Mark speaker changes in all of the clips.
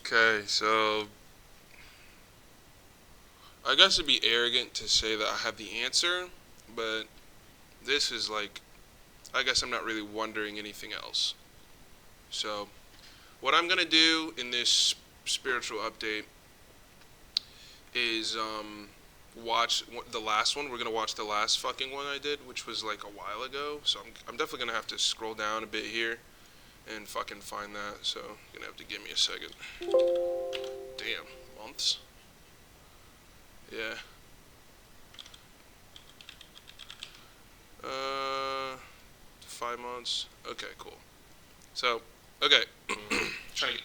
Speaker 1: Okay, so I guess it'd be arrogant to say that I have the answer, but this is like, I guess I'm not really wondering anything else. So, what I'm gonna do in this spiritual update is watch the last one. We're gonna watch the last fucking one I did, which was like a while ago. So I'm definitely gonna have to scroll down a bit here and fucking find that. So you're gonna have to give me a second. Damn, months. Yeah. 5 months. Okay, cool. So, okay. Trying to get,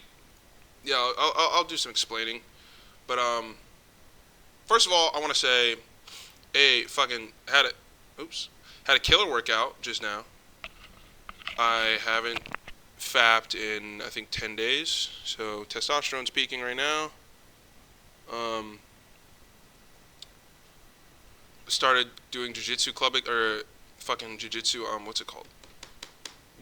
Speaker 1: yeah, I'll do some explaining. But first of all, I want to say, hey, fucking had a killer workout just now. I haven't fapped in I think 10 days, so testosterone's peaking right now. Um, Started doing jiu-jitsu club or fucking jiu-jitsu. What's it called?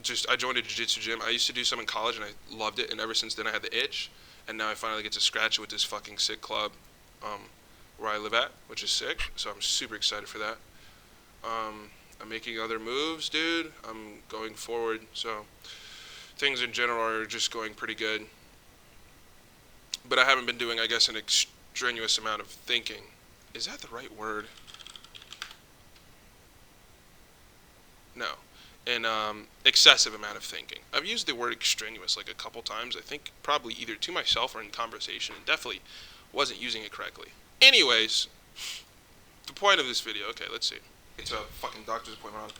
Speaker 1: Just I joined a jiu-jitsu gym. I used to do some in college and I loved it, and ever since then I had the itch, and now I finally get to scratch it with this fucking sick club, um, where I live at, which is sick. So I'm super excited for that. I'm making other moves, dude. I'm going forward, so things in general are just going pretty good. But I haven't been doing, I guess, an extraneous amount of thinking. Is that the right word? No. An excessive amount of thinking. I've used the word extraneous like a couple times. I think probably either to myself or in conversation, and definitely wasn't using it correctly. Anyways, the point of this video. Okay, let's see. It's a fucking doctor's appointment on.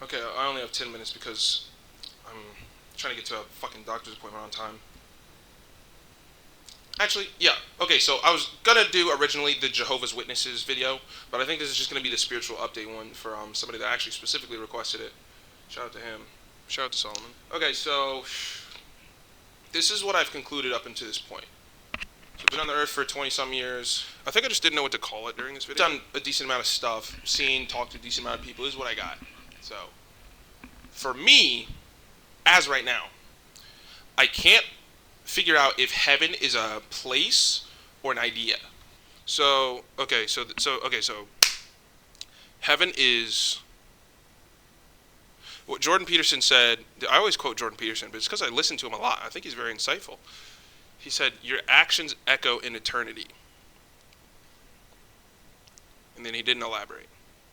Speaker 1: Okay, I only have 10 minutes because I'm trying to get to a fucking doctor's appointment on time. Actually, yeah. Okay, so I was gonna do originally the Jehovah's Witnesses video, but I think this is just gonna be the spiritual update one for somebody that actually specifically requested it. Shout out to him. Shout out to Solomon. Okay, so this is what I've concluded up until this point. So I've been on the earth for 20 some years. I think I just didn't know what to call it during this video. I've done a decent amount of stuff, seen, talked to a decent amount of people. This is what I got. So, for me, as right now, I can't figure out if heaven is a place or an idea. So heaven is what Jordan Peterson said. I always quote Jordan Peterson, but it's because I listen to him a lot. I think he's very insightful. He said, "Your actions echo in eternity," and then he didn't elaborate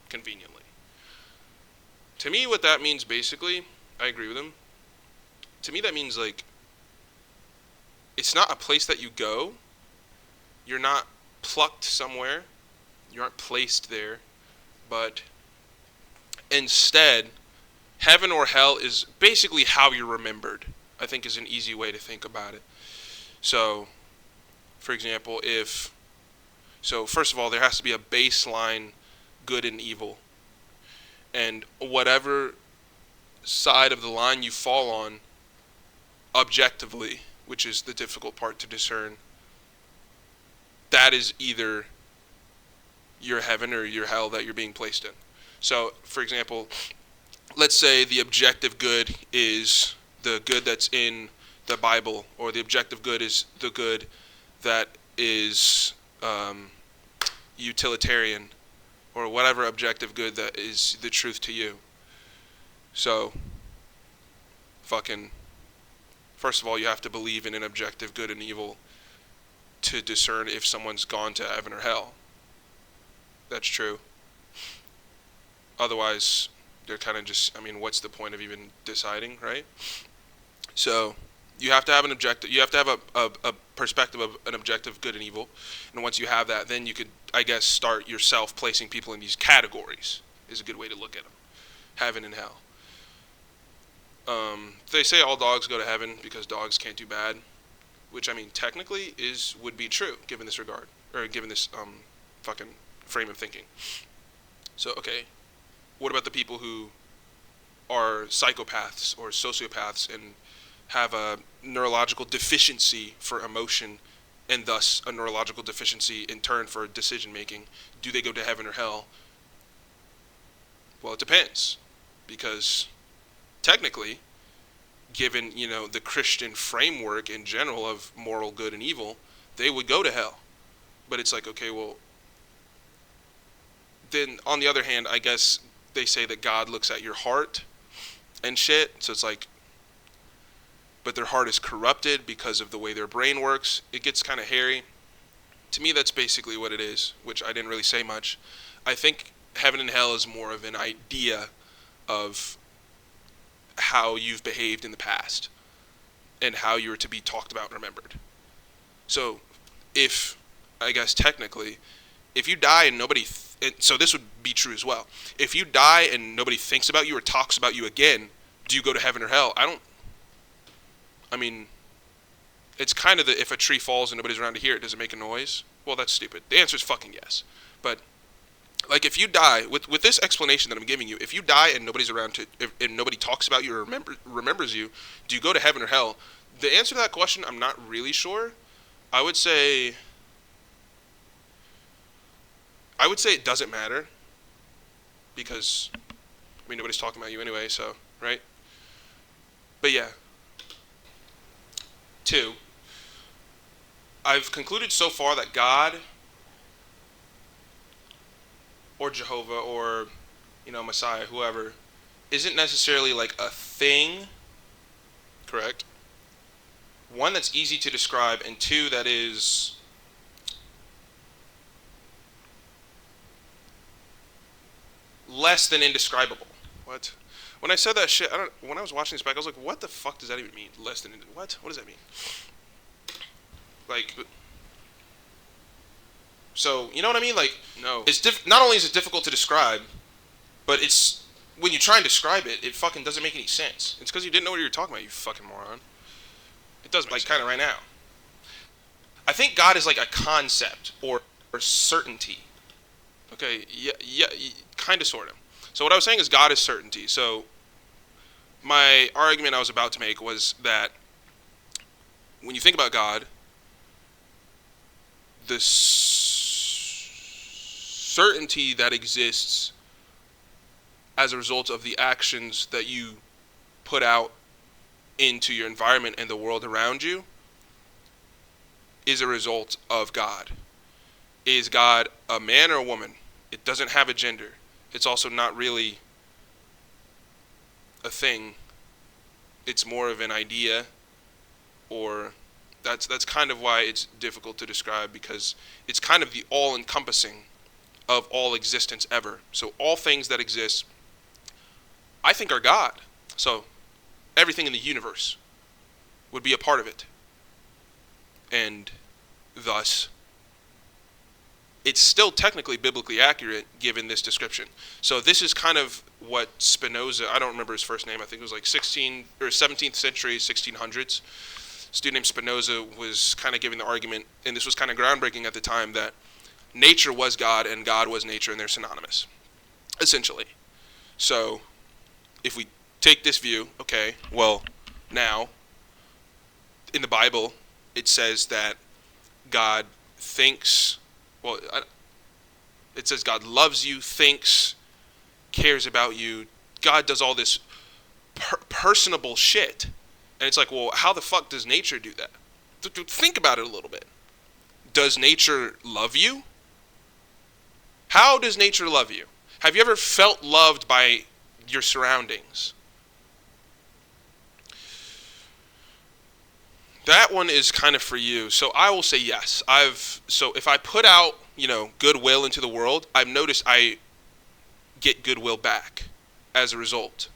Speaker 1: conveniently. To me, what that means basically, I agree with him. To me, that means like it's not a place that you go. You're not plucked somewhere. You aren't placed there. But instead, heaven or hell is basically how you're remembered. I think is an easy way to think about it. So, for example, first of all, there has to be a baseline good and evil. And whatever side of the line you fall on, objectively, which is the difficult part to discern, that is either your heaven or your hell that you're being placed in. So, for example, let's say the objective good is the good that's in the Bible, or the objective good is the good that is utilitarian, or whatever objective good that is the truth to you. So, fucking, first of all, you have to believe in an objective good and evil to discern if someone's gone to heaven or hell. That's true. Otherwise, they're kind of just, I mean, what's the point of even deciding, right? So, you have to have an objective, you have to have a perspective of an objective good and evil. And once you have that, then you could, I guess, start yourself placing people in these categories, is a good way to look at them. Heaven and hell. They say all dogs go to heaven because dogs can't do bad, which I mean technically would be true given this regard, or given this fucking frame of thinking. So okay, what about the people who are psychopaths or sociopaths and have a neurological deficiency for emotion, and thus a neurological deficiency in turn for decision making? Do they go to heaven or hell? Well, it depends, because technically given, the Christian framework in general of moral good and evil, they would go to hell. But it's like, okay, well, then on the other hand, I guess they say that God looks at your heart and shit. So it's like, but their heart is corrupted because of the way their brain works. It gets kind of hairy. To me, that's basically what it is, which I didn't really say much. I think heaven and hell is more of an idea of how you've behaved in the past and how you're to be talked about and remembered. So if, I guess technically, if you die and nobody, so this would be true as well. If you die and nobody thinks about you or talks about you again, do you go to heaven or hell? I mean, it's kind of the, if a tree falls and nobody's around to hear it, does it make a noise? Well, that's stupid. The answer is fucking yes. But like, if you die, with this explanation that I'm giving you, if you die and nobody's around and nobody talks about you or remembers you, do you go to heaven or hell? The answer to that question, I'm not really sure. I would say it doesn't matter, because, I mean, nobody's talking about you anyway, so, right? But yeah. 2, I've concluded so far that God or Jehovah or, Messiah, whoever, isn't necessarily like a thing, correct? 1, that's easy to describe, and 2, that is less than indescribable. What? When I said that shit, when I was watching this back, I was like, what the fuck does that even mean? Less than, what? What does that mean? Like, so, you know what I mean? Like, no. It's not only is it difficult to describe, but it's, when you try and describe it, it fucking doesn't make any sense. It's because you didn't know what you were talking about, you fucking moron. It does, like, kind of right now. I think God is like a concept or certainty. Okay, yeah, kind of, sort of. So what I was saying is God is certainty. So my argument I was about to make was that when you think about God, the certainty that exists as a result of the actions that you put out into your environment and the world around you is a result of God. Is God a man or a woman? It doesn't have a gender. It's also not really a thing. It's more of an idea, or that's kind of why it's difficult to describe, because it's kind of the all-encompassing of all existence ever. So all things that exist, I think, are God. So everything in the universe would be a part of it. And thus, it's still technically biblically accurate given this description. So this is kind of what Spinoza, I don't remember his first name, I think it was like 17th century, 1600s. A student named Spinoza was kind of giving the argument, and this was kind of groundbreaking at the time, that nature was God and God was nature, and they're synonymous, essentially. So if we take this view, okay, well, now, in the Bible, it says that God thinks, well, it says God loves you, thinks, cares about you. God does all this personable shit. And it's like, well, how the fuck does nature do that? Think about it a little bit. Does nature love you? How does nature love you? Have you ever felt loved by your surroundings? That one is kind of for you. So I will say yes. So if I put out, goodwill into the world, I've noticed I get goodwill back as a result.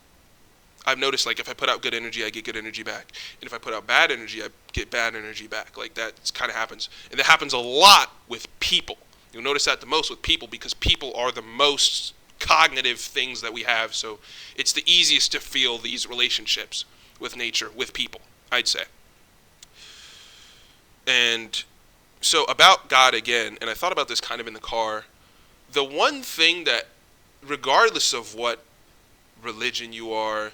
Speaker 1: I've noticed, like, if I put out good energy, I get good energy back. And if I put out bad energy, I get bad energy back. Like, that kind of happens. And that happens a lot with people. You'll notice that the most with people, because people are the most cognitive things that we have. So it's the easiest to feel these relationships with nature, with people, I'd say. And so about God again, and I thought about this kind of in the car, the one thing that, regardless of what religion you are,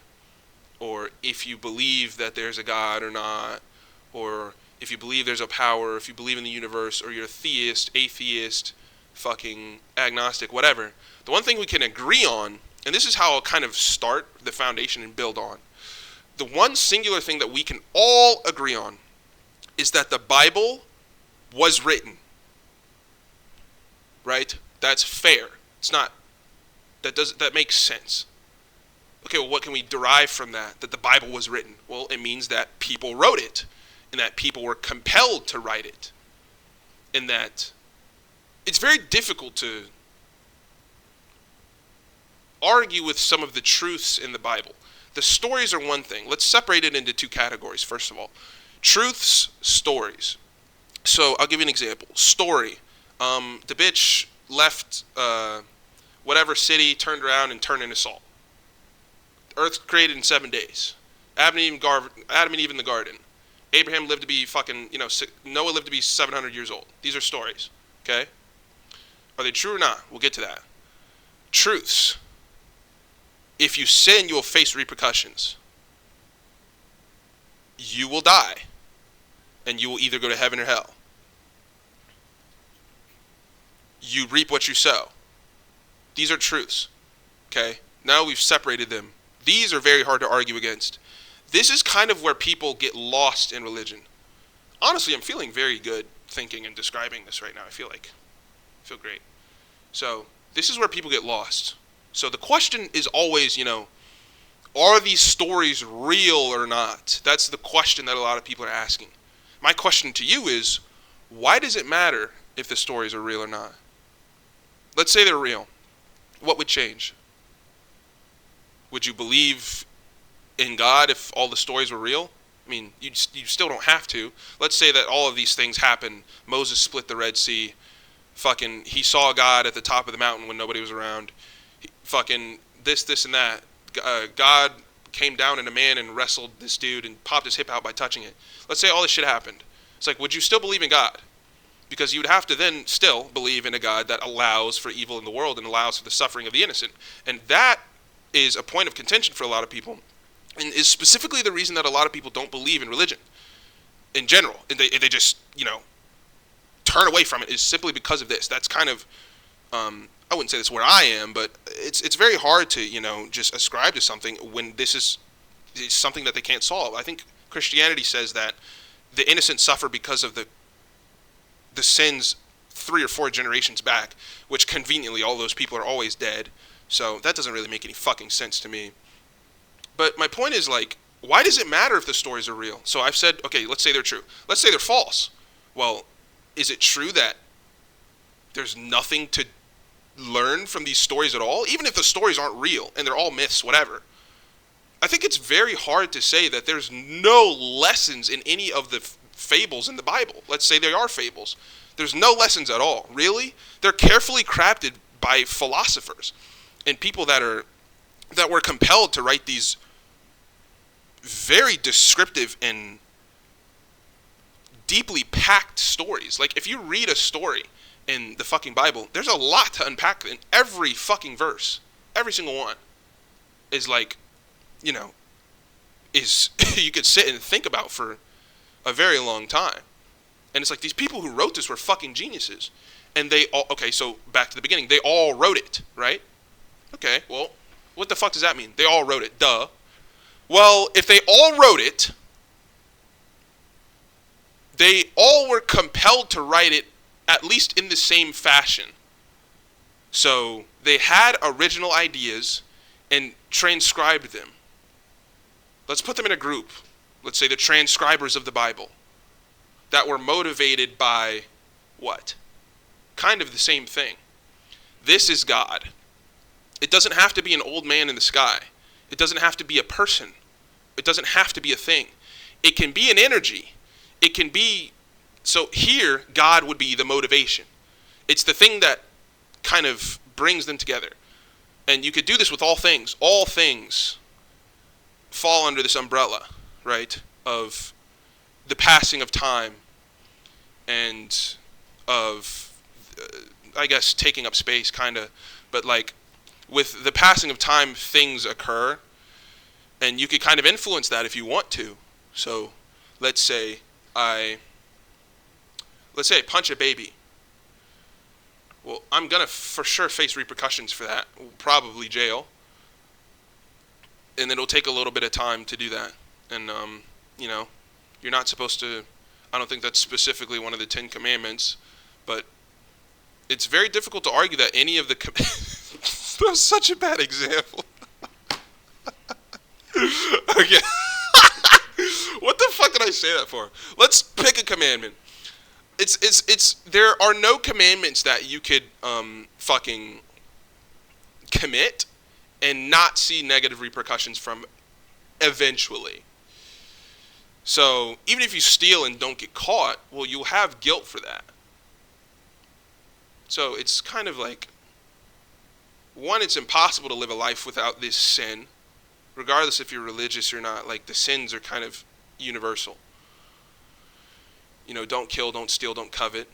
Speaker 1: or if you believe that there's a God or not, or if you believe there's a power, or if you believe in the universe, or you're a theist, atheist, fucking agnostic, whatever, the one thing we can agree on, and this is how I'll kind of start the foundation and build on, the one singular thing that we can all agree on is that the Bible was written. Right? That's fair. It's not, that makes sense. Okay, well, what can we derive from that? That the Bible was written? Well, it means that people wrote it, and that people were compelled to write it, and that it's very difficult to argue with some of the truths in the Bible. The stories are one thing. Let's separate it into two categories, first of all. Truths, stories. So I'll give you an example. Story. The bitch left whatever city, turned around, and turned into salt. Earth created in 7 days. Adam and Eve in the garden. Abraham lived to be Noah lived to be 700 years old. These are stories. Okay? Are they true or not? We'll get to that. Truths. If you sin, you will face repercussions. You will die. And you will either go to heaven or hell. You reap what you sow. These are truths. Okay? Now we've separated them. These are very hard to argue against. This is kind of where people get lost in religion. Honestly, I'm feeling very good thinking and describing this right now. I feel great. So, this is where people get lost. So the question is always, are these stories real or not? That's the question that a lot of people are asking. My question to you is, why does it matter if the stories are real or not? Let's say they're real. What would change? Would you believe in God if all the stories were real? I mean, you still don't have to. Let's say that all of these things happen. Moses split the Red Sea. He saw God at the top of the mountain when nobody was around. This, and that. God came down in a man and wrestled this dude and popped his hip out by touching it. Let's say all this shit happened. It's like, would you still believe in God? Because you would have to then still believe in a God that allows for evil in the world and allows for the suffering of the innocent. And that is a point of contention for a lot of people, and is specifically the reason that a lot of people don't believe in religion in general. And they just, turn away from it, is simply because of this. That's kind of, I wouldn't say that's where I am, but it's very hard to, just ascribe to something when this is something that they can't solve. I think Christianity says that the innocent suffer because of the sins 3 or 4 generations back, which conveniently all those people are always dead. So that doesn't really make any fucking sense to me. But my point is, why does it matter if the stories are real? So I've said, okay, let's say they're true. Let's say they're false. Well, is it true that there's nothing to learn from these stories at all? Even if the stories aren't real and they're all myths, whatever. I think it's very hard to say that there's no lessons in any of the fables in the Bible. Let's say they are fables. There's no lessons at all. Really? They're carefully crafted by philosophers and people that were compelled to write these very descriptive and deeply packed stories. Like, if you read a story in the fucking Bible, there's a lot to unpack in every fucking verse. Every single one is is you could sit and think about for a very long time. And it's like, these people who wrote this were fucking geniuses. And they all, okay, so back to the beginning, they all wrote it, right? Okay, well, what the fuck does that mean? They all wrote it, duh. Well, if they all wrote it, they all were compelled to write it at least in the same fashion. So they had original ideas and transcribed them. Let's put them in a group. Let's say the transcribers of the Bible that were motivated by what? Kind of the same thing. This is God. It doesn't have to be an old man in the sky. It doesn't have to be a person. It doesn't have to be a thing. It can be an energy. It can be, so here, God would be the motivation. It's the thing that kind of brings them together. And you could do this with all things. All things fall under this umbrella, right, of the passing of time and of, I guess, taking up space, kind of. But, with the passing of time, things occur, and you could kind of influence that if you want to. So, let's say I punch a baby. Well, I'm going to for sure face repercussions for that, probably jail. And it'll take a little bit of time to do that. and you know, you're not supposed to. I don't think that's specifically one of the 10 Commandments, but it's very difficult to argue that any of the. That was such a bad example. Okay. What the fuck did I say that for? Let's pick a commandment. It's there are no commandments that you could fucking commit and not see negative repercussions from eventually. So even if you steal and don't get caught, well, you'll have guilt for that. So it's kind of like, one, it's impossible to live a life without this sin, regardless if you're religious or not. Like, the sins are kind of universal. You know, don't kill, don't steal, don't covet,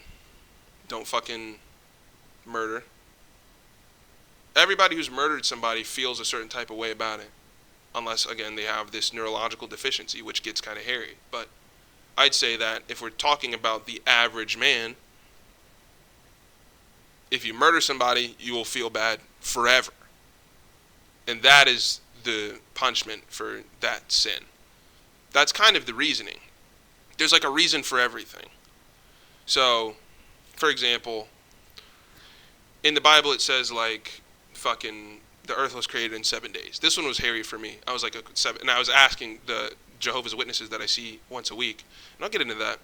Speaker 1: don't fucking murder. Everybody who's murdered somebody feels a certain type of way about it. Unless, again, they have this neurological deficiency, which gets kind of hairy. But I'd say that if we're talking about the average man, if you murder somebody, you will feel bad forever. And that is the punishment for that sin. That's kind of the reasoning. There's like a reason for everything. So, for example, in the Bible it says like fucking the earth was created in 7 days. This one was hairy for me. I was like and I was asking the Jehovah's Witnesses that I see once a week, and I'll get into that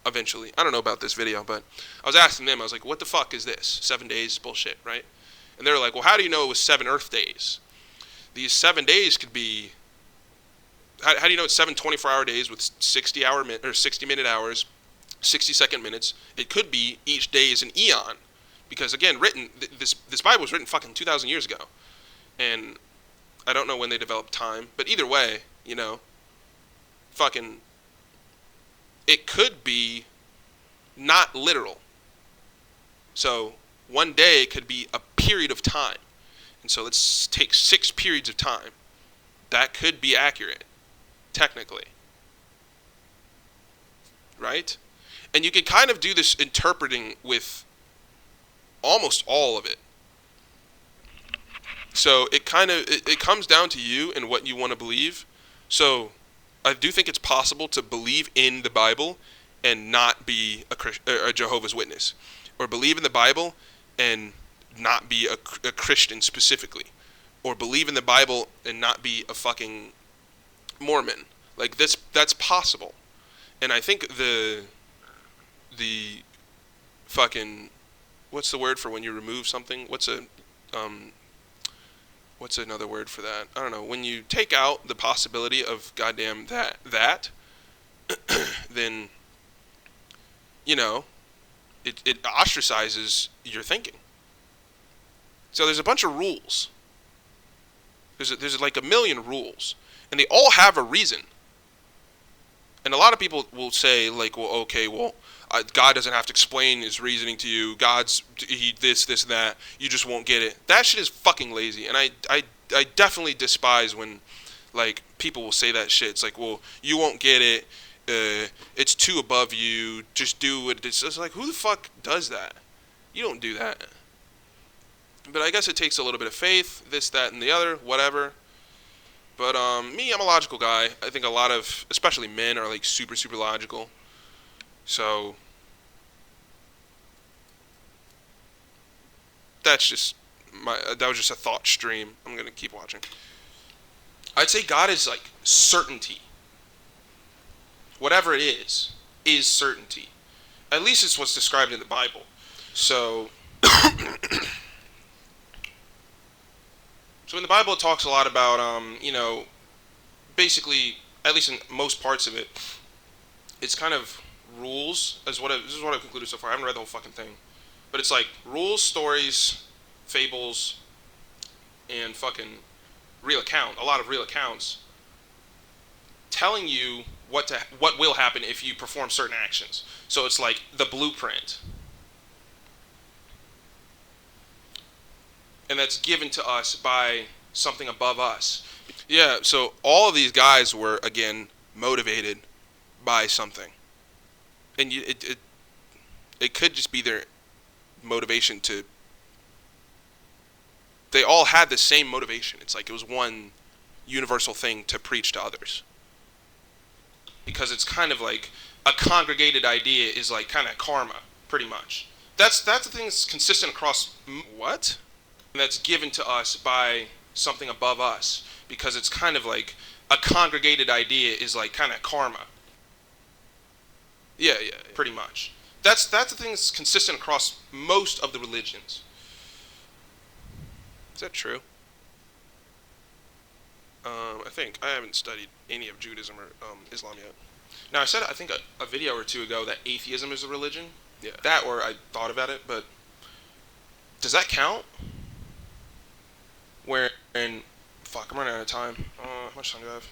Speaker 1: eventually. I don't know about this video, but I was asking them, I was like, what the fuck is this? 7 days? Bullshit, right? And they were like, well, how do you know it was 7 earth days? These 7 days could be, how do you know it's 7 24-hour days with 60-minute hours, 60-second minutes? It could be each day is an eon. Because again, this Bible was written fucking 2,000 years ago. And I don't know when they developed time, but either way, you know, fucking, it could be not literal. So one day could be a period of time. And so let's take 6 periods of time. That could be accurate, technically. Right? And you can kind of do this interpreting with almost all of it. So it kind of it comes down to you and what you want to believe. So I do think it's possible to believe in the Bible and not be a Jehovah's Witness, or believe in the Bible and not be a Christian specifically, or believe in the Bible and not be a fucking Mormon. Like that's possible. And I think the fucking, what's the word for when you remove something? What's another word for that? I don't know. When you take out the possibility of goddamn that, then, you know, it ostracizes your thinking. So there's a bunch of rules. There's like a million rules, and they all have a reason. And a lot of people will say, like, well, okay, well, God doesn't have to explain his reasoning to you. He this, and that. You just won't get it. That shit is fucking lazy. And I definitely despise when, like, people will say that shit. It's like, well, you won't get it. It's too above you. Just do it. It's just like, who the fuck does that? You don't do that. But I guess it takes a little bit of faith, this, that, and the other, whatever. But me, I'm a logical guy. I think a lot of, especially men, are like super, super logical. So that was just a thought stream. I'm gonna keep watching. I'd say God is like certainty. Whatever it is certainty. At least it's what's described in the Bible. So So in the Bible, it talks a lot about, you know, basically, at least in most parts of it, it's kind of rules. This is what I've concluded so far. I haven't read the whole fucking thing. But it's like rules, stories, fables, and fucking a lot of real accounts, telling you what will happen if you perform certain actions. So it's like the blueprint. And that's given to us by something above us. Yeah, so all of these guys were, again, motivated by something. And it could just be their motivation to... They all had the same motivation. It's like it was one universal thing to preach to others. because it's kind of like a congregated idea is like kind of karma, pretty much. That's the thing that's consistent across what? And that's given to us by something above us, because it's kind of like a congregated idea is like kind of karma. Yeah, pretty much. That's the thing that's consistent across most of the religions. Is that true? I think I haven't studied any of Judaism or Islam yet. Now I said I think a video or two ago that atheism is a religion. Yeah. That or I thought about it, but does that count? Where and fuck, I'm running out of time. How much time do I have?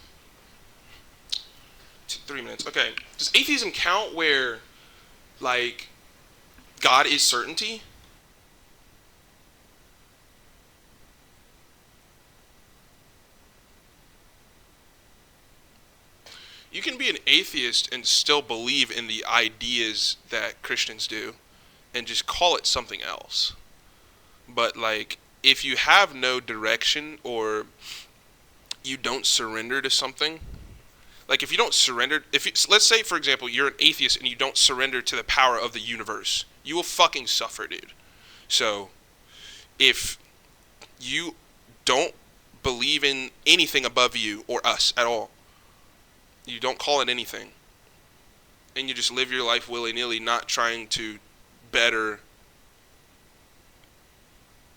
Speaker 1: 3 minutes. Okay. Does atheism count where like God is certainty? You can be an atheist and still believe in the ideas that Christians do and just call it something else. But like if you have no direction or you don't surrender to something, like if you don't surrender, if you, let's say for example you're an atheist and you don't surrender to the power of the universe, you will fucking suffer, dude. So if you don't believe in anything above you or us at all, you don't call it anything, and you just live your life willy-nilly, not trying to better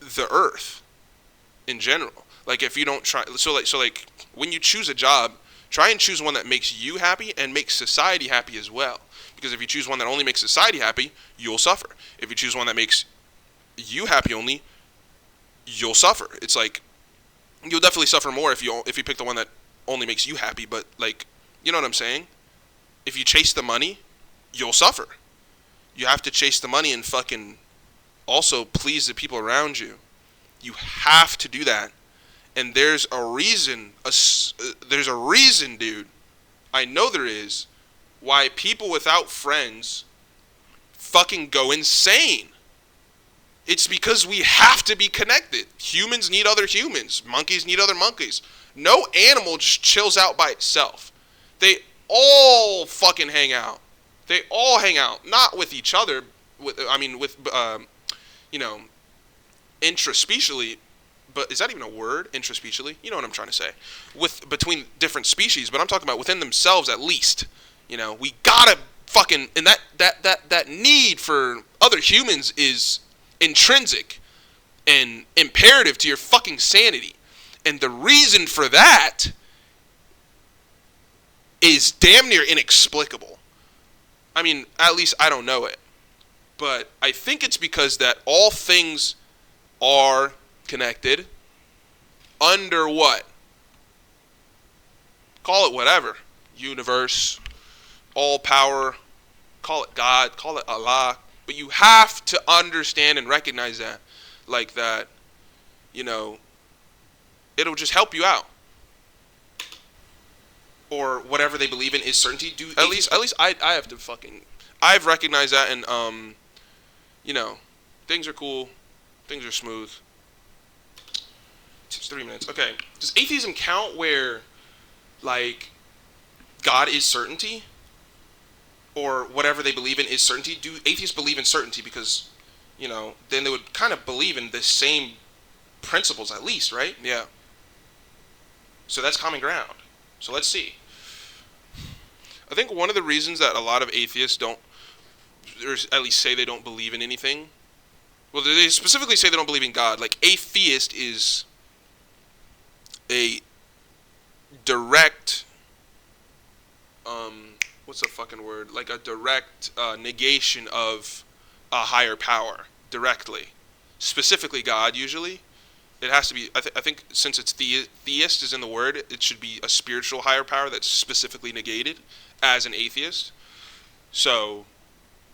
Speaker 1: the earth in general. Like if you don't try, so like when you choose a job, try and choose one that makes you happy and makes society happy as well. Because if you choose one that only makes society happy, you'll suffer. If you choose one that makes you happy only, you'll suffer. It's like you'll definitely suffer more if you pick the one that only makes you happy. But like, you know what I'm saying? If you chase the money, you'll suffer. You have to chase the money and fucking also please the people around you. You have to do that. And there's a reason, dude. I know there is, why people without friends fucking go insane. It's because we have to be connected. Humans need other humans. Monkeys need other monkeys. No animal just chills out by itself. They all fucking hang out. They all hang out, not with each other. Intraspecially. But is that even a word? Intraspecially? You know what I'm trying to say. Between different species, but I'm talking about within themselves at least. You know, we gotta fucking, and that need for other humans is intrinsic and imperative to your fucking sanity. And the reason for that is damn near inexplicable. I mean, at least I don't know it. But I think it's because that all things are connected under what? Call it whatever. Universe, all power, call it God, call it Allah. But you have to understand and recognize that. Like that, you know, it'll just help you out. Or whatever they believe in is certainty. At least I have to fucking, I've recognized that, and you know, things are cool, things are smooth. It's 3 minutes. Okay. Does atheism count where like God is certainty? Or whatever they believe in is certainty? Do atheists believe in certainty? Because, you know, then they would kind of believe in the same principles at least, right? Yeah. So that's common ground. So let's see. I think one of the reasons that a lot of atheists don't, or at least say they don't believe in anything, well, they specifically say they don't believe in God. Like, atheist is a direct, what's the fucking word? Like a direct negation of a higher power, directly. Specifically God, usually. It has to be, I think since it's theist is in the word, it should be a spiritual higher power that's specifically negated as an atheist. So,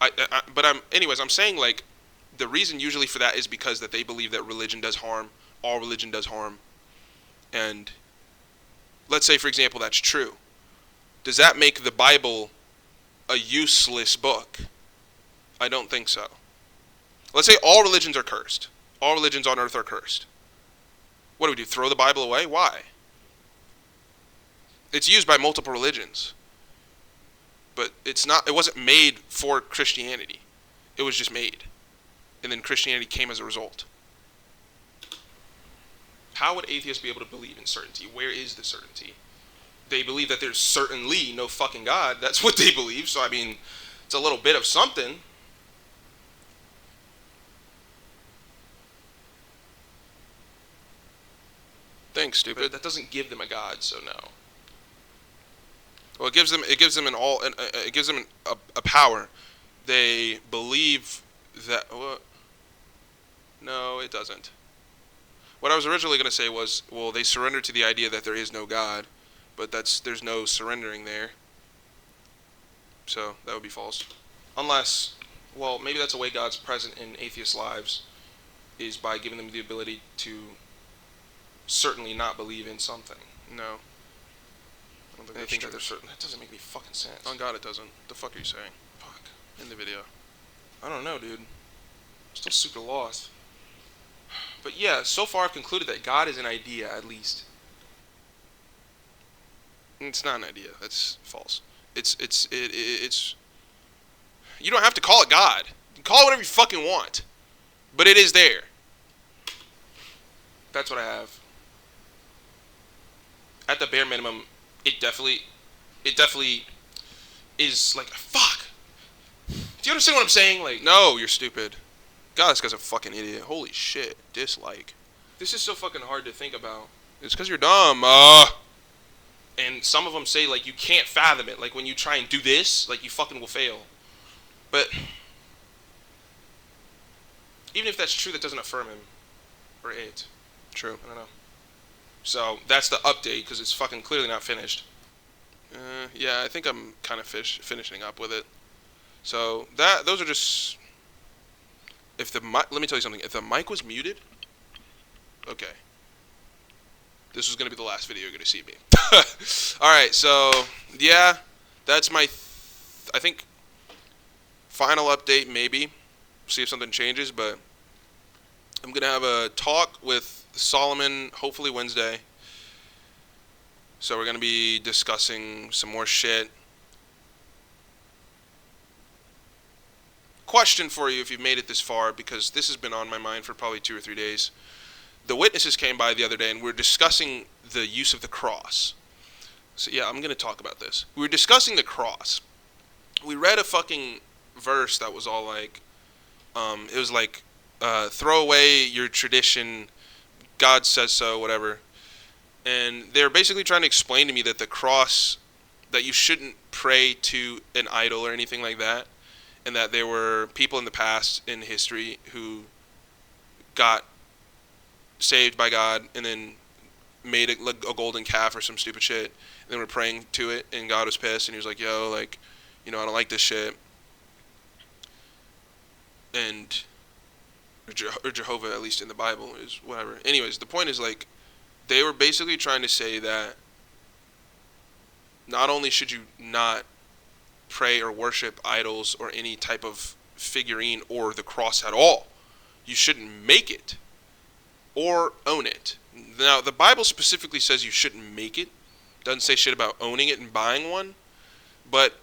Speaker 1: I'm saying like, the reason usually for that is because that they believe that religion does harm, all religion does harm. And let's say, for example, that's true. Does that make the Bible a useless book? I don't think so. Let's say all religions are cursed. All religions on earth are cursed. What do? Throw the Bible away? Why? It's used by multiple religions. but it's not. It wasn't made for Christianity. It was just made, and then Christianity came as a result. How would atheists be able to believe in certainty? Where is the certainty? They believe that there's certainly no fucking God. That's what they believe. So I mean, it's a little bit of something. Thanks, stupid. But that doesn't give them a God, so no. Well, it gives them a power. They believe that. No, it doesn't. What I was originally going to say was, well, they surrender to the idea that there is no God, but there's no surrendering there. So that would be false. Unless, well, maybe that's a way God's present in atheists' lives, is by giving them the ability to certainly not believe in something. No. I don't think that they're certain. That doesn't make any fucking sense. On God, it doesn't. The fuck are you saying? Fuck. In the video. I don't know, dude. I'm still super lost. But yeah, so far I've concluded that God is an idea, at least. It's not an idea. That's false. It's you don't have to call it God. You can call it whatever you fucking want. But it is there. That's what I have. At the bare minimum, it definitely is like, fuck. Do you understand what I'm saying? Like, no, you're stupid. God, this guy's a fucking idiot. Holy shit. Dislike. This is so fucking hard to think about. It's because you're dumb. And some of them say, like, you can't fathom it. Like, when you try and do this, like, you fucking will fail. But even if that's true, that doesn't affirm him. Or it. True. I don't know. So, that's the update, because it's fucking clearly not finished. Yeah, I think I'm kind of finishing up with it. So, those are just... let me tell you something. If the mic was muted... Okay. This was going to be the last video you're going to see me. Alright, so, yeah. That's my, I think, final update, maybe. See if something changes, but... I'm going to have a talk with Solomon, hopefully Wednesday. So we're going to be discussing some more shit. Question for you if you've made it this far, because this has been on my mind for probably 2 or 3 days. The witnesses came by the other day and we're discussing the use of the cross. So yeah, I'm going to talk about this. We were discussing the cross. We read a fucking verse that was all like, it was like, throw away your tradition, God says so, whatever. And they're basically trying to explain to me that the cross, that you shouldn't pray to an idol or anything like that. And that there were people in the past in history who got saved by God and then made a golden calf or some stupid shit. And then were praying to it and God was pissed and he was like, yo, like, you know, I don't like this shit. And, or Jehovah, at least in the Bible, is whatever. Anyways, the point is, like, they were basically trying to say that not only should you not pray or worship idols or any type of figurine or the cross at all, you shouldn't make it or own it. Now, the Bible specifically says you shouldn't make it. Doesn't say shit about owning it and buying one. But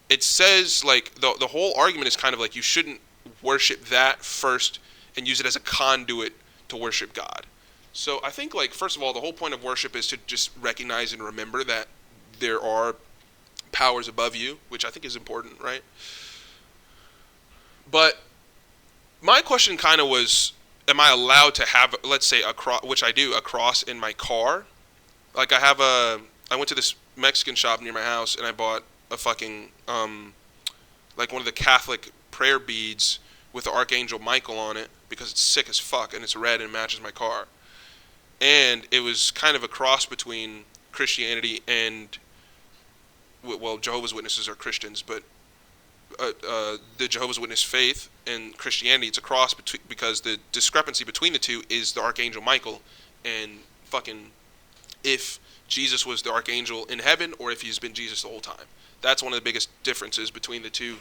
Speaker 1: it says, like, the whole argument is kind of like you shouldn't worship that first and use it as a conduit to worship God. So I think, like, first of all, the whole point of worship is to just recognize and remember that there are powers above you, which I think is important, right? But my question kind of was, am I allowed to have, let's say, a cross, which I do, a cross in my car? Like, I went to this Mexican shop near my house and I bought a fucking, like one of the Catholic prayer beads with the Archangel Michael on it because it's sick as fuck and it's red and matches my car. And it was kind of a cross between Christianity and, well, Jehovah's Witnesses are Christians, but the Jehovah's Witness faith and Christianity, it's a cross because the discrepancy between the two is the Archangel Michael and fucking if Jesus was the Archangel in heaven or if he's been Jesus the whole time. That's one of the biggest differences between the two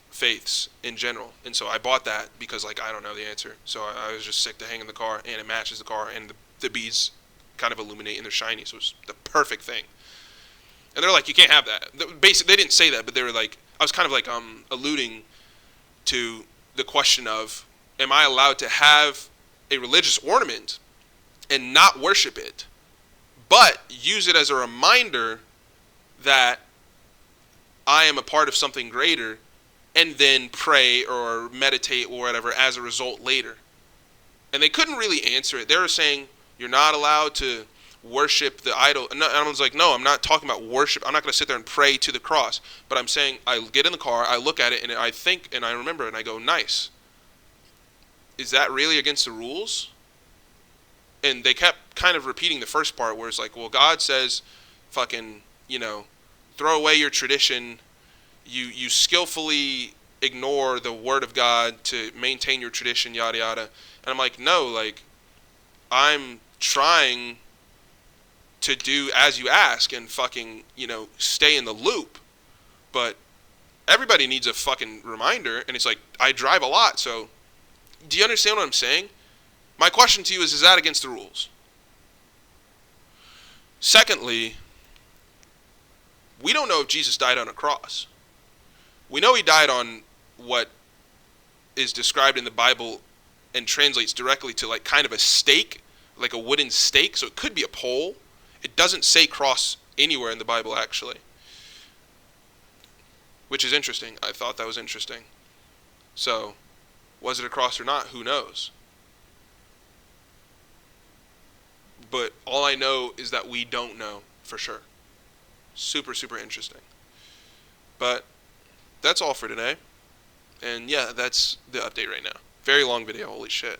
Speaker 1: faiths in general. And so I bought that because, like, I don't know the answer. So I was just sick to hang in the car, and it matches the car, and the beads kind of illuminate and they're shiny, so it's the perfect thing. And they're like, you can't have that. Basically, they didn't say that, but they were like, I was kind of like alluding to the question of, am I allowed to have a religious ornament and not worship it, but use it as a reminder that I am a part of something greater, and then pray or meditate or whatever as a result later? And they couldn't really answer it. They were saying, you're not allowed to worship the idol. And I was like, no, I'm not talking about worship. I'm not going to sit there and pray to the cross. But I'm saying, I get in the car, I look at it, and I think, and I remember, and I go, nice. Is that really against the rules? And they kept kind of repeating the first part where it's like, well, God says, fucking, throw away your tradition. You skillfully ignore the word of God to maintain your tradition, yada yada. And I'm like, no, like, I'm trying to do as you ask and fucking, stay in the loop. But everybody needs a fucking reminder, and it's like, I drive a lot, so do you understand what I'm saying? My question to you is that against the rules? Secondly, we don't know if Jesus died on a cross. We know he died on what is described in the Bible and translates directly to like kind of a stake, like a wooden stake, so it could be a pole. It doesn't say cross anywhere in the Bible, actually, which is interesting. I thought that was interesting. So, was it a cross or not? Who knows? But all I know is that we don't know for sure. Super, super interesting. But that's all for today. And yeah, that's the update right now. Very long video, holy shit.